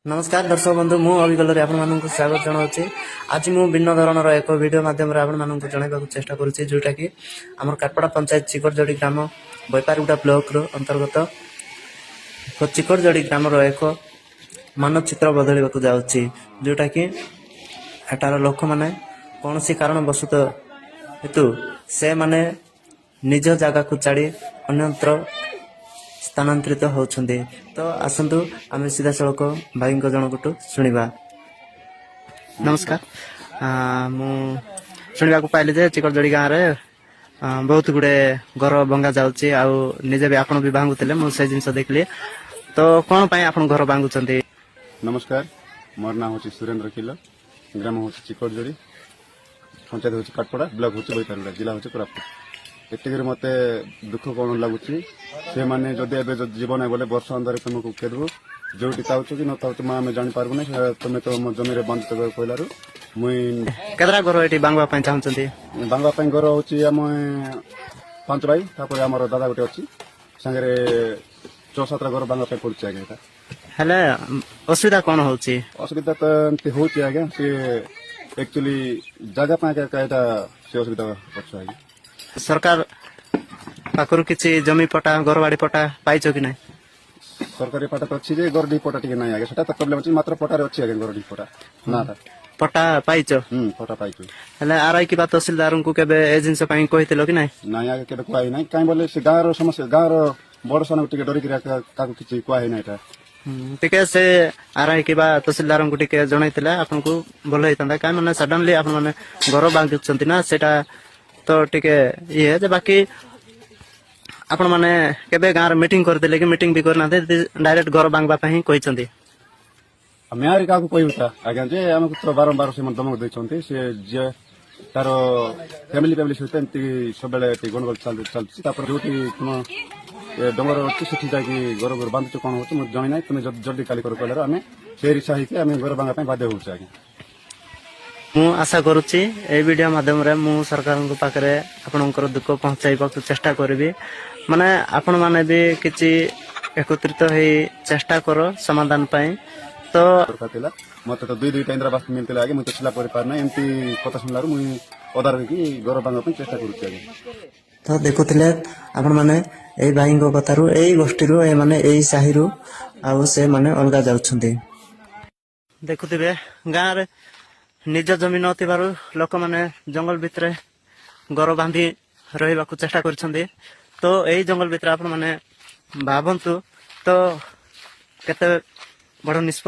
नमस्कार दर्शक बंधु मु अभिगल आपण स्वागत जनाऊँ आज मु भिन्न धरणर एक वीडियो माध्यम आपण जनवाक चेष्टा करुच्ची जोटा कि आम काटपड़ा पंचायत चिकरजड़ी ग्राम बैपारगुड़ा ब्लॉक अंतर्गत चिकरजड़ी ग्राम एक मानचित्र बदल जाऊँगी जोटा कि एटार लोक मैंने कौन सी कारण बसुत हेतु से माने निज जगह को छाड़ी अन्यत्र स्थानांतरित होउछन्ते। तो आसंतु आमे सीधा सड़क भाई जनकटू शुणा। नमस्कार मु शुणा पाइली जे चिकरजड़ी गाँव रे बहुत गुड़े घर भंगा जाउची आ निजे भी आपण भी भांगुतले मु से जिंस देखली। तो कोन पई आपण घर भांगुचन्ते? नमस्कार मोर नाम होची सुरेंद्र किलो ग्राम होची चिकरजड़ी पंचायत होची काटपड़ा ब्लॉक होची बैपारगुड़ा जिला होची कोरापुट। एतिक मते दुख कौन लगुच से माने जदि एबे जीवन बोले वर्ष अंदर तुमको केदबो जोटी ताउछ कि न ताउछ मा हमें जानि पारबो नै तमे तो मो जमी रे बंद कर कहलारु मुई केदरा घर एटी बांगवा पई चाहछन्ती। बांगवा पई घर होची हम 5 भाई तापर हमर दादा गोटे अछि संगे 6-7 घर बांगवा पई पड़छ आगे एटा। हेले असुविधा कोन होची? असुविधा त एंती होची आगे से एक्चुअली जगह पा का एटा से असुविधा पछ आगे। सरकार पाखरु किछि जमी पटा घरवाड़ी पटा पाइछ कि नै? सरकारी पटा तो अछि जे गरडी पटा टिके नै आगे सेटा त प्रॉब्लम अछि मात्र पटा रे अछि आगे गरडी पटा ना पटा पाइछ। पटा पाइछ। हेले आरआई की बात तहसीलदार को केबे एजेंसी पई कहितलो कि नै? नै आगे केबे कोइ नै काई बोले से गाँव रो समस्या गाँव रो बड़ सन टिके डरी कि काकु किछि कोइ नै एटा टिके से आरआई की बात तहसीलदार को टिके जणाइतले आपन को भलो हेतंदा काई माने सडनली आपन माने घर बांधुचंती ना सेटा तो टिके ये जे बाकी आपण माने केबे गाँव मीटिंग कर देले कि मीटिंग भी करना दे डायरेक्ट घर बांगबा पई कहिसंती। हम यार काकु कहउता आगे जे हमको तो बारंबार से मन दमक दैछंती से जे तारो फैमिली सहित एंती सबले टी गणगोल चलछि तापर जोटी तुम डंगर अछि सेठी जाकी घर घर बांधछ कोन होछ म जणै नै तुम जल्दी काली कर कहलार हमें फेरी सही के हमें घर बांगा पई बाध्य होछ आगे। मु आशा करुच्ची ए वीडियो माध्यम रे मु सरकार को पाखरे आपनकर दुख पहुंचाइबा चेष्टा करबी माने आपण माने भी किछि एकत्रित हे चेष्टा करो समाधान पाए। तो सरकार मत तो 2 इंदिरा आवास मिलते आगे मुझे छिला पर ना एमती कथा सुनलार मुई ओदार की घर बांगा पई चेष्टा करूची आगे। तो देखुथिले आपण माने ए भाई को कथारु ए गोष्ठीरु ए माने ए साहिरु आ से माने अलगा जाउछन्ती। देखुथिबे गाँ रे निज जमीन नथिबारु लोक माने जंगल भितरे घर बांधी रहिबा को चेष्टा करछन्ती। तो एई जंगल भितरे आपण माने भाबंतु तो केते बड़ निष्पत्ति